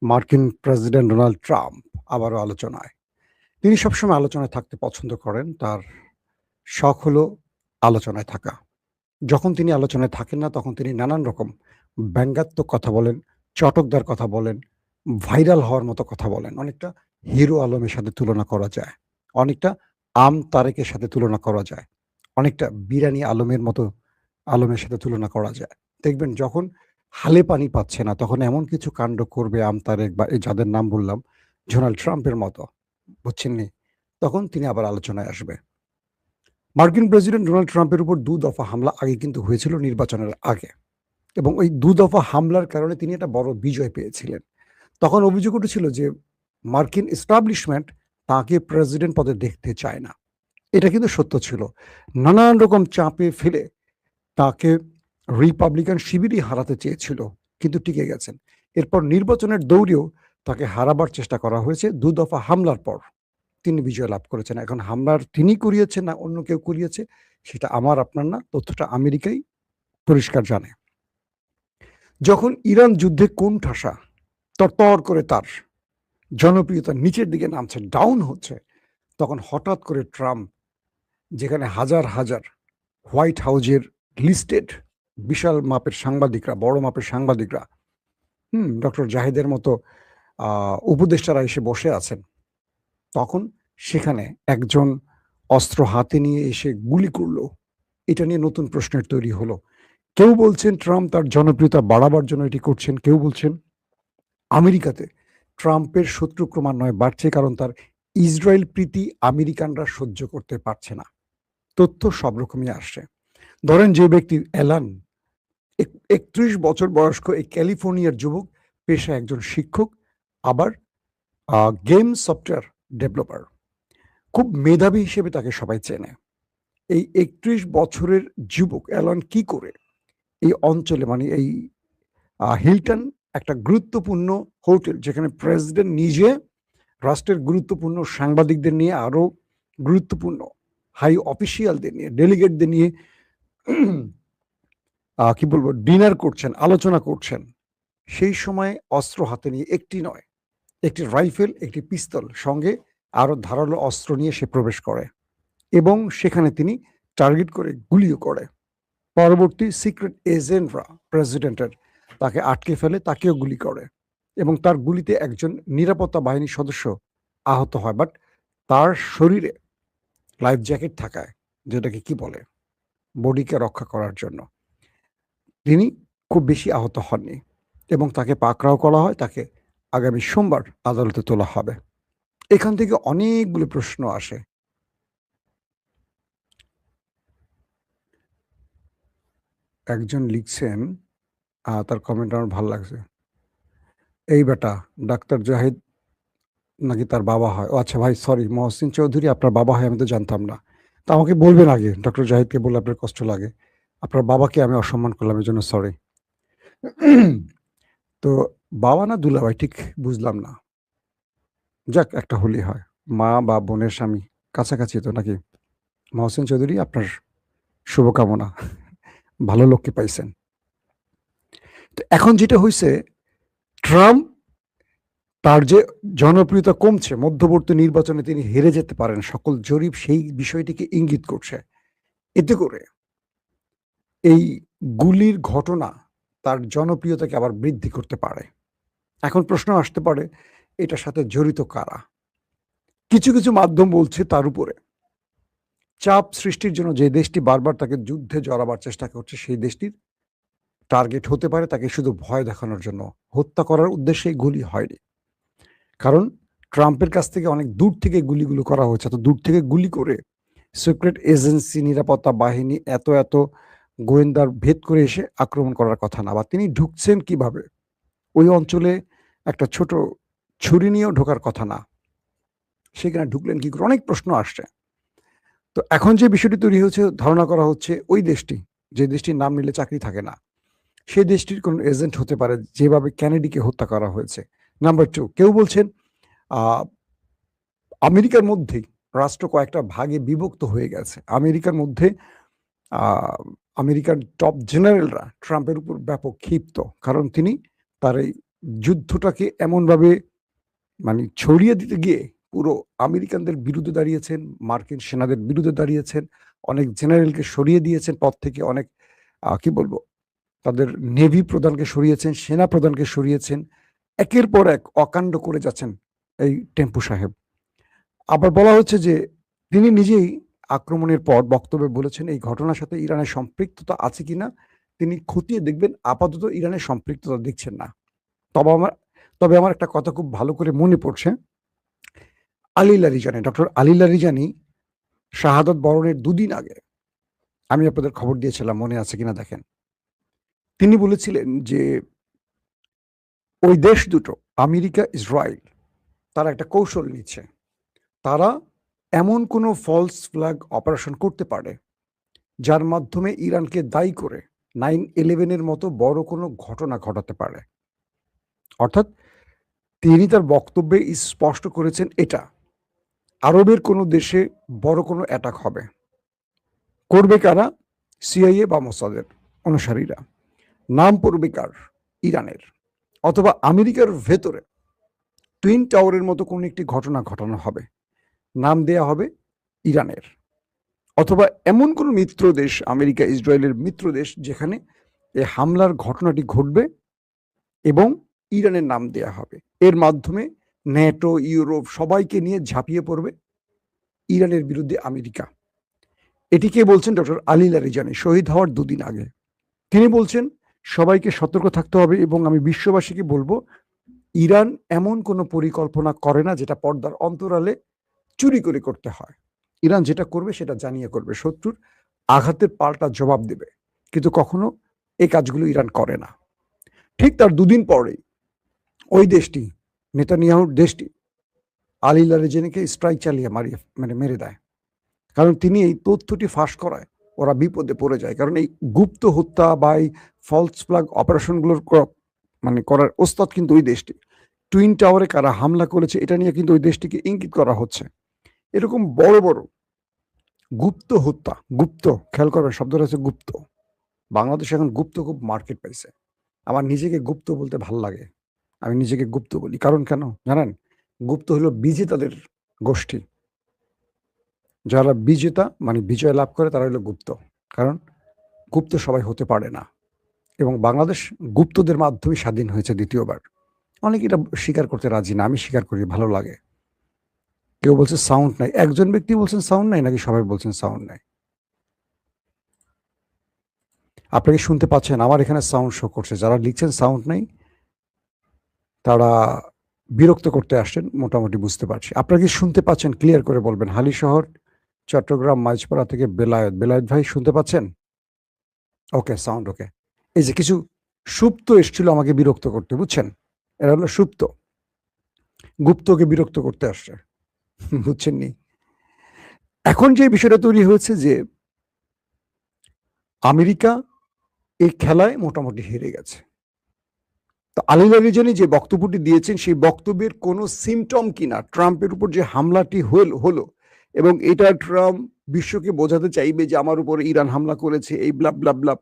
মার্কিন president Donald Trump আবারও আলোচনায়। তিনি সবসময় আলোচনায় থাকতে পছন্দ করেন। তার শখ হলো আলোচনায় থাকা। যখন তিনি আলোচনায় থাকেন না, তখন তিনি নানান রকম ব্যঙ্গাত্মক কথা বলেন, চটকদার কথা বলেন, ভাইরাল হওয়ার মতো কথা বলেন। অনেকটা হিরো আলমের সাথে তুলনা করা যায়। অনেকটা তারেকের সাথে তুলনা করা যায়। অনেকটা বিরানী আলমের মতো আলমের সাথে তুলনা করা যায়। দেখবেন যখন হালে পানি পাচ্ছে না, তখন এমন কিছু কাণ্ড করবে তারেক বা এই যাদের নাম বললাম, ডোনাল্ড ট্রাম্পের মতো, বুঝছেননি? তখন তিনি আবার আলোচনায় আসবে। মার্কিন প্রেসিডেন্ট ডোনাল্ড ট্রাম্পের উপর ২ দফা হামলা আগে কিন্তু হয়েছিল নির্বাচনের আগে, এবং ওই ২ দফা হামলার কারণে তিনি একটা বড় বিজয় পেয়েছিলেন। তখন অভিযোগ উঠেছিল যে মার্কিন এস্টাবলিশমেন্ট তাকে প্রেসিডেন্ট পদে দেখতে চায় না। এটা কিন্তু সত্য ছিল। নানান রকম চাপে ফেলে তাকে রিপাবলিকান শিবিরই হারাতে চেয়েছিল, কিন্তু টিকে গেছেন। এরপর নির্বাচনের দৌড়েও তাকে হারাবার চেষ্টা করা হয়েছে ২ দফা হামলার পর। তিনি বিজয় লাভ করেছেন। এখন হামলার তিনি করিয়েছেন না অন্য কেউ করিয়েছে, সেটা আমার আপনার না। তথ্যটা আমেরিকাই পরিষ্কার জানে। যখন ইরান যুদ্ধে কোণঠাসা, তরতর করে তার জনপ্রিয়তা নিচের দিকে নামছে, ডাউন হচ্ছে, তখন হঠাৎ করে ট্রাম্প, যেখানে হাজার হাজার হোয়াইট হাউজের লিস্টেড বিশাল মাপের সাংবাদিকরা, বড় মাপের সাংবাদিকরা, ডক্টর জাহিদের মতো উপদেষ্টারা এসে বসে আছেন, তখন সেখানে একজন অস্ত্র হাতে নিয়ে এসে গুলি করলো। এটা নিয়ে নতুন প্রশ্নের তৈরি হলো। কেউ বলছেন ট্রাম্প তার জনপ্রিয়তা বাড়াবার জন্য এটি করছেন, কেউ বলছেন আমেরিকাতে ট্রাম্পের শত্রু ক্রমান্বয়ে বাড়ছে, কারণ তার ইসরায়েল প্রীতি আমেরিকানরা সহ্য করতে পারছে না। তথ্য সব রকমই আসছে। ধরেন যে ব্যক্তি অ্যালান, ৩১ বছর বয়স্ক এই ক্যালিফোর্নিয়ার যুবক, পেশায় একজন শিক্ষক, আবার গেম সফটওয়্যার ডেভেলপার। খুব মেধাবী হিসেবে তাকে সবাই চেনে। এই ৩১ বছরের যুবক অ্যালান কি করে এই অঞ্চলে, মানে এই হিলটন, একটা গুরুত্বপূর্ণ হোটেল যেখানে প্রেসিডেন্ট নিজে রাষ্ট্রের গুরুত্বপূর্ণ সাংবাদিকদের নিয়ে, আরো গুরুত্বপূর্ণ হাই অফিসিয়ালদের নিয়ে, ডেলিগেটদের নিয়ে কি বলবো, ডিনার করছেন, আলোচনা করছেন, সেই সময় অস্ত্র হাতে নিয়ে একটি নয়, একটি রাইফেল, একটি পিস্তল, সঙ্গে আরো ধারালো অস্ত্র নিয়ে সে প্রবেশ করে এবং সেখানে তিনি টার্গেট করে গুলিও করে। পরবর্তী সিক্রেট এজেন্টরা প্রেসিডেন্টের তাকে আটকে ফেলে, তাকেও গুলি করে এবং তার গুলিতে একজন নিরাপত্তা বাহিনীর সদস্য আহত হয়। বাট তার শরীরে লাইফ জ্যাকেট থাকায়, যেটাকে কি বলে, বডিকে রক্ষা করার জন্য, তিনি খুব বেশি আহত হননি এবং তাকে পাকড়াও করা হয়। তাকে আগামী সোমবার আদালতে তোলা হবে। এখান থেকে অনেকগুলো প্রশ্ন আসে। একজন লিখছেন, তার কমেন্ট আমার ভালো লাগছে। এই বেটা ডাক্তার জাহিদ নাকি তার বাবা হয়? ও আচ্ছা ভাই, সরি, মহসিন চৌধুরী আপনার বাবা হয় আমি তো জানতাম না। তা আমাকে বলবেন আগে, ডক্টর জাহিদকে বললে আপনার কষ্ট লাগে। আপনার বাবাকে আমি অসম্মান করলাম, এর জন্য সরি। তো বাবা না দুলাভাই ঠিক বুঝলাম না। যাক, একটা হলেই হয়। মা বা বোনের স্বামী কাছাকাছি তো নাকি? মহসিন চৌধুরী, আপনার শুভকামনা। ভালো লোককে পাইছেন। তো এখন যেটা হইছে, ট্রাম্প তার যে জনপ্রিয়তা কমছে, মধ্যবর্তী নির্বাচনে তিনি হেরে যেতে পারেন, সকল জরিপ সেই বিষয়টিকে ইঙ্গিত করছে। এতে করে এই গুলির ঘটনা তার জনপ্রিয়তাকে আবার বৃদ্ধি করতে পারে। এখন প্রশ্ন আসতে পারে, এটার সাথে জড়িত কারা? কিছু কিছু মাধ্যম বলছে তার উপরে চাপ সৃষ্টির জন্য যে দেশটি বারবার তাকে যুদ্ধে জড়াবার চেষ্টা করছে, সেই দেশটির টার্গেট হতে পারে, তাকে শুধু ভয় দেখানোর জন্য। হত্যা করার উদ্দেশ্যে গুলি হয়নি, কারণ ট্রাম্পের কাছ থেকে অনেক দূর থেকে গুলিগুলো করা হয়েছে। এত দূর থেকে গুলি করে সিক্রেট এজেন্সি, নিরাপত্তা বাহিনী, এত এত গোয়েন্দার ভেদ করে এসে আক্রমণ করার কথা না। বা তিনি ঢুকছেন কিভাবে ওই অঞ্চলে, একটা ছোট ছুরি নিয়েও ঢোকার কথা না, সেখানে ঢুকলেন কি করে, অনেক প্রশ্ন আসছে। তো এখন যে বিষয়টি তৈরি হয়েছে, ধারণা করা হচ্ছে ওই দেশটি, যে দেশটির নাম নিলে চাকরি থাকে না, সেই দেশটির কোন এজেন্ট হতে পারে, যেভাবে কেনেডিকে হত্যা করা হয়েছে। নাম্বার 2, কেউ বলছেন আমেরিকার মধ্যেই রাষ্ট্র কয়েকটা ভাগে বিভক্ত হয়ে গেছে। আমেরিকার মধ্যে আমেরিকার টপ জেনারেলরা ট্রাম্পের উপর ব্যাপক ক্ষিপ্ত, কারণ তিনি তার এই যুদ্ধটাকে এমনভাবে মানে ছড়িয়ে দিতে গিয়ে পুরো আমেরিকানদের বিরুদ্ধে দাঁড়িয়েছেন, মার্কিন সেনাদের বিরুদ্ধে দাঁড়িয়েছেন, অনেক জেনারেলকে সরিয়ে দিয়েছেন পদ থেকে, অনেক কি বলবো, তাদের নেভি প্রধানকে সরিয়েছেন, সেনা প্রধানকে সরিয়েছেন। একের পর এক অকাণ্ড করে যাচ্ছেন এই টেম্পু সাহেব। আবার বলা হচ্ছে যে তিনি নিজেই আক্রমণের পর বক্তব্যে বলেছেন এই ঘটনার সাথে ইরানের সম্পৃক্ততা আছে কিনা তিনি খতিয়ে দেখবেন। আপাতত ইরানের সম্পৃক্ততা দেখছেন না। তবে আমার তবে আমার একটা কথা খুব ভালো করে মনে পড়ছে। Ali Larijani, doctor Ali Larijani শাহাদত বরণের দুদিন আগে আমি আপনাদের খবর দিয়েছিলাম, মনে আছে কিনা দেখেন। তিনি বলেছিলেন যে ওই দেশ দুটো আমেরিকা ইসরায়েল তারা একটা কৌশল নিচ্ছে। তারা এমন কোনো ফলস ফ্ল্যাগ অপারেশন করতে পারে যার মাধ্যমে ইরানকে দায়ী করে 9/11-এর মতো বড় কোনো ঘটনা ঘটাতে পারে। অর্থাৎ তিনি তার বক্তব্যে স্পষ্ট করেছেন এটা আরবের কোনো দেশে বড় কোনো অ্যাটাক হবে। করবে কারা? সিআইএ বা মোসাদের অনুসারীরা। নাম পড়বে কার? ইরানের। অথবা আমেরিকার ভেতরে টুইন টাওয়ারের মতো কোনো একটি ঘটনা ঘটানো হবে, নাম দেয়া হবে ইরানের। অথবা এমন কোনো মিত্র দেশ, আমেরিকা ইসরায়েলের মিত্র দেশ, যেখানে এই হামলার ঘটনাটি ঘটবে এবং ইরানের নাম দেয়া হবে। এর মাধ্যমে ন্যাটো, ইউরোপ সবাইকে নিয়ে ঝাঁপিয়ে পড়বে ইরানের বিরুদ্ধে আমেরিকা। এটি কে বলছেন? ডক্টর আলী লারিজানি, শহীদ হওয়ার দুদিন আগে। তিনি বলছেন সবাইকে সতর্ক থাকতে হবে এবং আমি বিশ্ববাসীকে বলবো ইরান এমন কোনো পরিকল্পনা করে না যেটা পর্দার অন্তরালে চুরি করে করতে হয়। ইরান যেটা করবে সেটা জানিয়ে করবে, শত্রুর আঘাতের পাল্টা জবাব দেবে, কিন্তু কখনো এই কাজগুলো ইরান করে না। ঠিক তার দুদিন পরেই ওই দেশটি, নেতানিয়াহুর দেশটি, আলী লারিজানিকে স্ট্রাইক চালিয়ে মেরে দেয়। কারণ তিনি এই তথ্যটি ফাঁস করায় ওরা বিপদে পড়ে যায়। কারণ এই গুপ্ত হত্যা বা এই ফলস ফ্ল্যাগ অপারেশনগুলোর করার ওস্তাদ কিন্তু ওই দেশটি। টুইন টাওয়ারে কারা হামলা করেছে এটা নিয়ে কিন্তু ওই দেশটিকে ইঙ্গিত করা হচ্ছে। এরকম বড় বড় গুপ্ত হত্যা, গুপ্ত, খেয়াল করবেন শব্দটা হচ্ছে গুপ্ত। বাংলাদেশ এখন গুপ্ত খুব মার্কেট পাইছে। আমার নিজেকে গুপ্ত বলতে ভাল লাগে। আমি নিজেকে গুপ্ত বলি। কারণ কেন জানেন? গুপ্ত হলো বিজেতাদের গোষ্ঠী। যারা বিজেতা বিজয় লাভ করে তারা হলো গুপ্ত। কারণ গুপ্ত সবাই হতে পারে না। এবং বাংলাদেশ গুপ্তদের মাধ্যমে স্বাধীন হয়েছে দ্বিতীয়বার। অনেকে এটা স্বীকার করতে রাজি না। আমি স্বীকার করি, ভালো লাগে। কেউ বলছে সাউন্ড নাই। একজন ব্যক্তি বলছেন সাউন্ড নাই, নাকি সবাই বলছেন সাউন্ড নাই? আপনি কি শুনতে পাচ্ছেন? আমার এখানে সাউন্ড শো করছে। যারা লিখছেন সাউন্ড নাই তারা বিরক্ত করতে আসছেন, মোটামুটি বুঝতে পারছি। আপনারা কি শুনতে পাচ্ছেন? ক্লিয়ার করে বলবেন। হালিশহর, চট্টগ্রাম, মাঝপাড়া থেকে বেলায়েত। বেলায়েত ভাই শুনতে পাচ্ছেন? ওকে, সাউন্ড ওকে। এই যে কিছু সুপ্ত এসছিল আমাকে বিরক্ত করতে, বুঝছেন? এরা হলো সুপ্ত, গুপ্তকে বিরক্ত করতে আসছে। বুঝছেন নি? এখন যে বিষয়টা তৈরি হয়েছে যে আমেরিকা এই খেলায় মোটামুটি হেরে গেছে। তো আলী লারিজানি যে বক্তব্যটি দিয়েছেন সেই বক্তব্যের কোনো সিমটম কিনা ট্রাম্পের উপর যে হামলাটি হলো এবং এটা ট্রাম্প বিশ্বকে বোঝাতে চাইবে যে আমার উপরে ইরান হামলা করেছে, এই ব্লাব ব্লাব ব্লাব।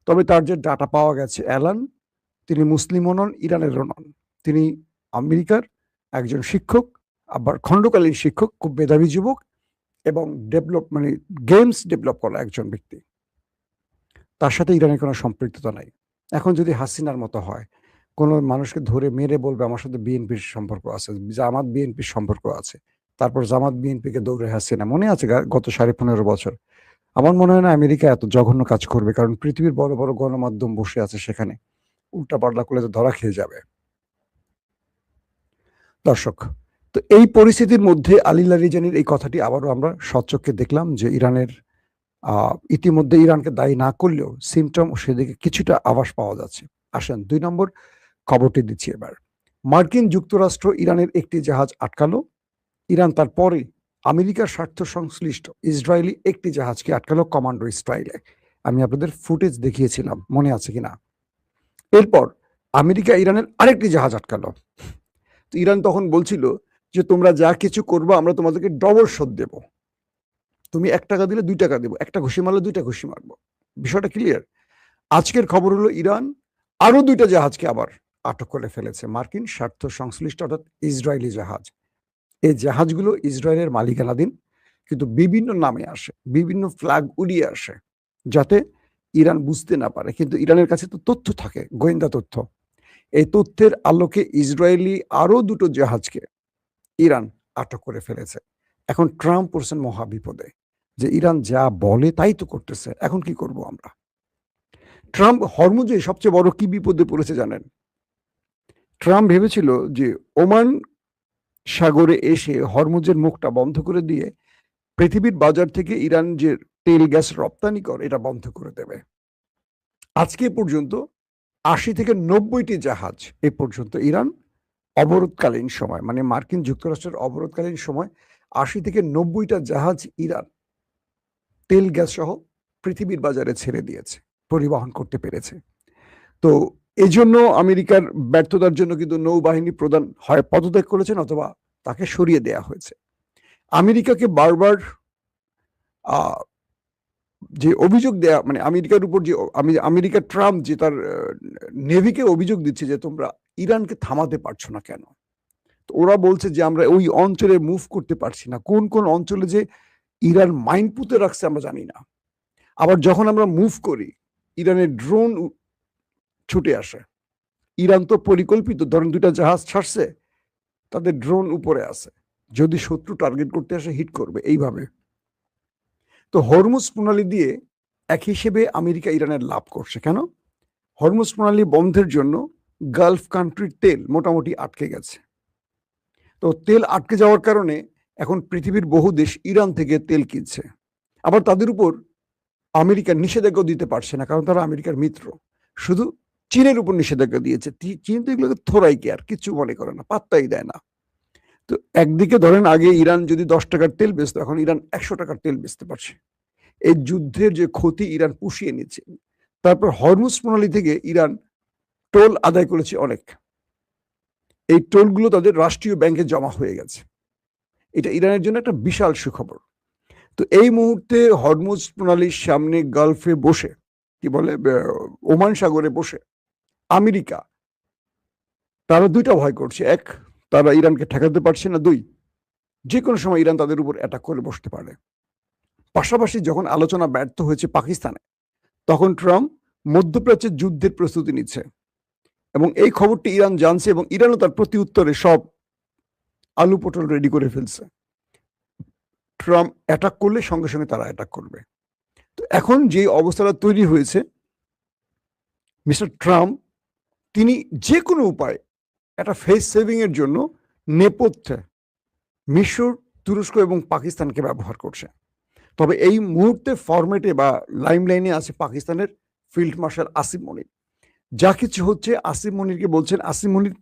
তবে তার যে ডাটা পাওয়া গেছে, অ্যালান তিনি মুসলিমও নন, ইরানেরও নন। তিনি আমেরিকার একজন শিক্ষক, আবার খণ্ডকালীন শিক্ষক, খুব মেধাবী যুবক এবং গেমস ডেভেলপ করা একজন ব্যক্তি। তার সাথে ইরানের কোনো সম্পৃক্ততা নাই। এখন যদি হাসিনার মতো হয়, কোনো মানুষকে ধরে মেরে বলবে আমার সাথে বিএনপির সম্পর্ক আছে, জামাত বিএনপির সম্পর্ক আছে, তারপর জামাত বিএনপিকে দৌড়ে হাসিনা, মনে আছে গত 15.5 বছর। আমার মনে হয় না আমেরিকা এত জঘন্য কাজ করবে, কারণ পৃথিবীর বড় বড় গণমাধ্যম বসে আছে সেখানে, উল্টা পাল্টা করলে তো ধরা খেয়ে যাবে। দর্শক, তো এই পরিস্থিতির মধ্যে আলী লারিজানির এই কথাটি আবারও আমরা সচক্ষে দেখলাম যে ইরানের ইতিমধ্যে ইরানকে দায়ী না করলেও সিমটম সেদিকে কিছুটা আভাস পাওয়া যাচ্ছে। আসেন 2 নম্বর খবরটি দিচ্ছি এবার। মার্কিন যুক্তরাষ্ট্র ইরানের একটি জাহাজ আটকালো। ইরান তারপরে আমেরিকার স্বার্থ সংশ্লিষ্ট ইসরায়েলি একটি জাহাজকে আটকালো কমান্ডো স্টাইলে। আমি আপনাদের ফুটেজ দেখিয়েছিলাম, মনে আছে কিনা? এরপর আমেরিকা ইরানের আরেকটি জাহাজ আটকালো। তো ইরান তখন বলছিল যে তোমরা যা কিছু করবো আমরা তোমাদেরকে ডবল শোধ দেব। তুমি 1 টাকা দিলে 2 টাকা দেবো, একটা ঘুষি মারলে 2টা ঘুষি মারবো। বিষয়টা ক্লিয়ার? আজকের খবর হলো ইরান আরো 2টা জাহাজকে আবার আটক করে ফেলেছে মার্কিন স্বার্থ সংশ্লিষ্ট অর্থাৎ ইসরায়েলি জাহাজ। এই জাহাজগুলো ইসরায়েলের মালিকানাধীন, কিন্তু বিভিন্ন নামে আসে, বিভিন্ন ফ্ল্যাগ উড়িয়ে আসে, যাতে ইরান বুঝতে না পারে। কিন্তু ইরানের কাছে তো তথ্য থাকে, গোয়েন্দা তথ্য। এই তথ্যের আলোকে ইসরায়েলি আরো দুটো জাহাজকে ইরান আটক করে ফেলেছে। এখন ট্রাম্প পড়ছেন মহা বিপদে, যে ইরান যা বলে তাই তো করতেছে, এখন কি করব আমরা? ট্রাম্প হরমুজে সবচেয়ে বড় কি বিপদে পড়েছে জানেন? ট্রাম্প ভেবেছিল যে ওমান সাগরে এসে হরমুজের মুখটা বন্ধ করে দিয়ে পৃথিবীর বাজার থেকে ইরান যে তেল গ্যাস রপ্তানি করে এটা বন্ধ করে দেবে। আজকে পর্যন্ত ৮০ থেকে ৯০টি জাহাজ এ পর্যন্ত ইরান অবরোধকালীন সময়, মানে মার্কিন যুক্তরাষ্ট্রের অবরোধকালীন সময় ৮০ থেকে ৯০টা জাহাজ ইরান তেল গ্যাস সহ পৃথিবীর বাজারে ছেড়ে দিয়েছে, পরিবহন করতে পেরেছে। তো এজন্য আমেরিকার ব্যর্থতার জন্য কিন্তু নৌবাহিনী প্রধান হয় পদত্যাগ করেছেন অথবা তাকে সরিয়ে দেয়া হয়েছে। আমেরিকাকে বারবার যে অভিযোগ দেয়া, মানে আমেরিকার উপর যে আমেরিকা ট্রাম্প যে তার নেভিকে অভিযোগ দিচ্ছে যে তোমরা ইরানকে থামাতে পারছো না কেন? তো ওরা বলছে যে আমরা ওই অঞ্চলে মুভ করতে পারছি না। কোন কোন অঞ্চলে যে ইরান মাইন পুঁতে রাখছে আমরা জানি না। আবার যখন আমরা মুভ করি, ইরানের ড্রোন ছুটে আসে। ইরান তো পরিকল্পিত, ধরেন ২টা জাহাজ ছাড়ছে, তাদের ড্রোন উপরে আছে, যদি শত্রু টার্গেট করতে আসে হিট করবে এইভাবে। তো হরমুজ প্রণালী দিয়ে এক হিসেবে আমেরিকা ইরানের লাভ করছে। কেন? হরমুজ প্রণালী বন্ধের জন্য গালফ কান্ট্রির তেল মোটামুটি আটকে গেছে। তো তেল আটকে যাওয়ার কারণে এখন পৃথিবীর বহু দেশ ইরান থেকে তেল কিনছে। আবার তাদের উপর আমেরিকা নিষেধাজ্ঞা দিতে পারছে না, কারণ তারা আমেরিকার মিত্র। শুধু চীনের উপর নিষেধাজ্ঞা দিয়েছে। চীন তো এগুলোকে থোড়াই কেয়ার, কিচ্ছু মনে করে না, পাত্তাই দেয় না। তো একদিকে ধরেন আগে ইরান যদি ১০ টাকার তেল বেচতো, এখন ইরান ১০০ টাকার তেল বেচতে পারছে। এই যুদ্ধের যে ক্ষতি ইরান পুষিয়ে নিচ্ছে। তারপর হরমুজ প্রণালী থেকে ইরান টোল আদায় করেছে অনেক। এই টোলগুলো তাদের রাষ্ট্রীয় ব্যাংকে জমা হয়ে গেছে। এটা ইরানের জন্য একটা বিশাল সুখবর। তো এই মুহূর্তে হরমুজ প্রণালীর সামনে গালফে বসে, কি বলে, ওমান সাগরে বসে আমেরিকা, তারা ২টা ভয় করছে। এক, তারা ইরানকে ঠেকাতে পারছে না। ২, যে কোনো সময় ইরান তাদের উপর অ্যাটাক করে বসতে পারে। পাশাপাশি যখন আলোচনা ব্যর্থ হয়েছে পাকিস্তানে, তখন ট্রাম্প মধ্যপ্রাচ্যের যুদ্ধের প্রস্তুতি নিচ্ছে এবং এই খবরটি ইরান জানছে এবং ইরানও তার প্রতি উত্তরে সব আলু পটল রেডি করে ফেলছে। ট্রাম্প অ্যাটাক করলে সঙ্গে সঙ্গে তারা অ্যাটাক করবে। তো এখন যে অবস্থাটা তৈরি হয়েছে, মিস্টার ট্রাম্প তিনি যে কোনো উপায় একটা ফেস সেভিং এর জন্য নেপথ্যে মিশর, তুরস্ক এবং পাকিস্তানকে ব্যবহার করছে। তবে এই মুহূর্তে ফরম্যাটে বা লাইমলাইনে আছে পাকিস্তানের ফিল্ড মার্শাল আসিফ মনির। যা কিছু হচ্ছে আসিফ মনিরকে বলছেন, আসিফ মনির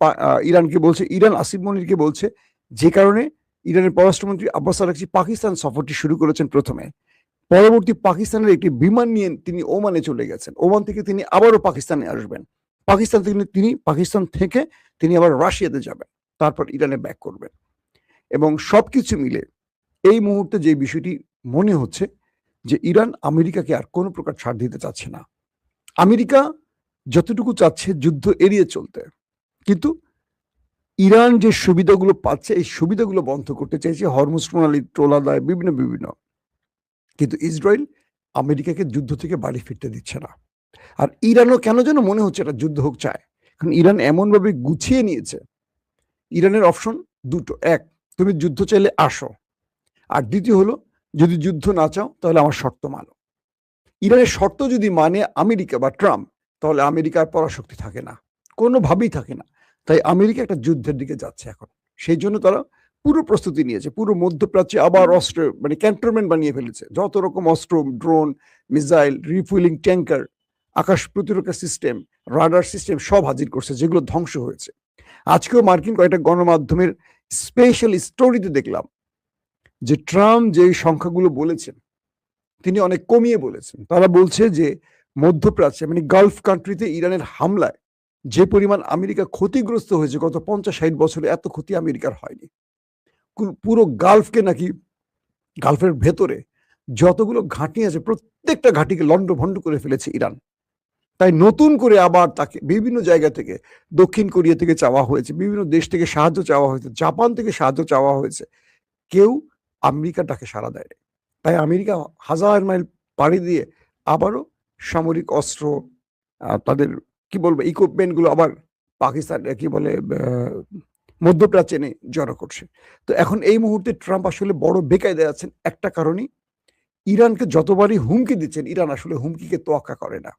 ইরানকে বলছে, ইরান আসিফ মনিরকে বলছে, যে কারণে ইরানের পররাষ্ট্রমন্ত্রী আব্বাস আরাকচি পাকিস্তান সফরটি শুরু করেছেন প্রথমে। পরবর্তী পাকিস্তানের একটি বিমান নিয়ে তিনি ওমানে চলে গেছেন। ওমান থেকে তিনি আবারও পাকিস্তানে আসবেন। পাকিস্তান থেকে তিনি আবার রাশিয়াতে যাবেন, তারপর ইরানে ব্যাক করবেন। এবং সবকিছু মিলে এই মুহূর্তে যে বিষয়টি মনে হচ্ছে যে ইরান আমেরিকাকে আর কোনো প্রকার ছাড় দিতে চাচ্ছে না। আমেরিকা যতটুকু চাচ্ছে যুদ্ধ এড়িয়ে চলতে, কিন্তু ইরান যে সুবিধাগুলো পাচ্ছে এই সুবিধাগুলো বন্ধ করতে চাইছে, হরমুজ প্রণালী, টোল আদায়, বিভিন্ন। কিন্তু ইসরায়েল আমেরিকাকে যুদ্ধ থেকে বাড়ি ফিরতে দিচ্ছে না। আর ইরানও কেন যেন মনে হচ্ছে এটা যুদ্ধ হোক চায়, কারণ ইরান এমনভাবে গুছিয়ে নিয়েছে। ইরানের অপশন দুটো, এক, তুমি যুদ্ধ চাইলে আসো, আর দ্বিতীয় হলো যদি যুদ্ধ না চাও তাহলে আমার শর্ত মানো। ইরানের শর্ত যদি মানে আমেরিকা বা ট্রাম্প, তাহলে আমেরিকার পরাশক্তি থাকে না, কোনোভাবেই থাকে না। তাই আমেরিকা একটা যুদ্ধের দিকে যাচ্ছে এখন। সেই জন্য তারা পুরো প্রস্তুতি নিয়েছে, পুরো মধ্যপ্রাচ্যে আবার অস্ত্র, মানে ক্যান্টনমেন্ট বানিয়ে ফেলেছে। যত রকম অস্ত্র, ড্রোন, মিসাইল, রিফুয়েলিং ট্যাঙ্কার, আকাশ প্রতিরক্ষা সিস্টেম, রাডার সিস্টেম সব হাজির করছে, যেগুলো ধ্বংস হয়েছে। আজকেও মার্কিন কয়েকটা গণমাধ্যমের স্পেশাল স্টোরিতে দেখলাম যে ট্রাম্প যে সংখ্যাগুলো বলেছেন তিনি অনেক কমিয়ে বলেছেন। তারা বলছে যে মধ্যপ্রাচ্যে, মানে গালফ কান্ট্রিতে ইরানের হামলায় যে পরিমাণ আমেরিকা ক্ষতিগ্রস্ত হয়েছে গত 50-60 বছরে, এত ক্ষতি আমেরিকার হয়নি। পুরো গালফকে নাকি, গালফের ভেতরে যতগুলো ঘাঁটি আছে প্রত্যেকটা ঘাঁটিকে লন্ডভন্ড করে ফেলেছে ইরান। তাই নতুন করে আবার তাকে বিভিন্ন জায়গা থেকে, দক্ষিণ কোরিয়া থেকে চাওয়া হয়েছে, বিভিন্ন দেশ থেকে সাহায্য চাওয়া হয়েছে, জাপান থেকে সাহায্য চাওয়া হয়েছে। কেউ আমেরিকার ডাকে সাড়া দেয়নি। তাই আমেরিকা হাজার মাইল পাড়ি দিয়ে আবারও সামরিক অস্ত্র, তাদের কি বলবো ইকুইপমেন্ট গুলো আবার পাকিস্তান কি বলে মধ্যপ্রাচ্যে এনে জড়ো করছে। তো এখন এই মুহূর্তে ট্রাম্প আসলে বড় বেকায়দায় আছেন একটা কারণেই, ইরানকে যতবারই হুমকি দিচ্ছেন, ইরান আসলে হুমকিকে তোয়াক্কা করে না।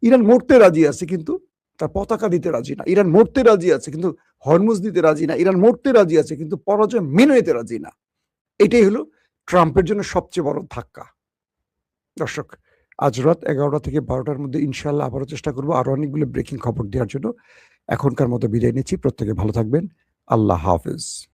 ইরান মরতে রাজি আছে কিন্তু তার পতাকা দিতে রাজি না। ইরান মরতে রাজি আছে কিন্তু হরমুজ দিতে রাজি না। ইরান মরতে রাজি আছে কিন্তু পরাজয় মেনে নিতে রাজি না। এটাই হলো ট্রাম্পের জন্য সবচেয়ে বড় ধাক্কা। দর্শক, আজ রাত ১১টা থেকে ১২টার মধ্যে ইনশাআল্লাহ আবারও চেষ্টা করব আরো অনেকগুলো ব্রেকিং খবর দেওয়ার জন্য। এখনকার মতো বিদায় নিচ্ছি। প্রত্যেকে ভালো থাকবেন। আল্লাহ হাফেজ।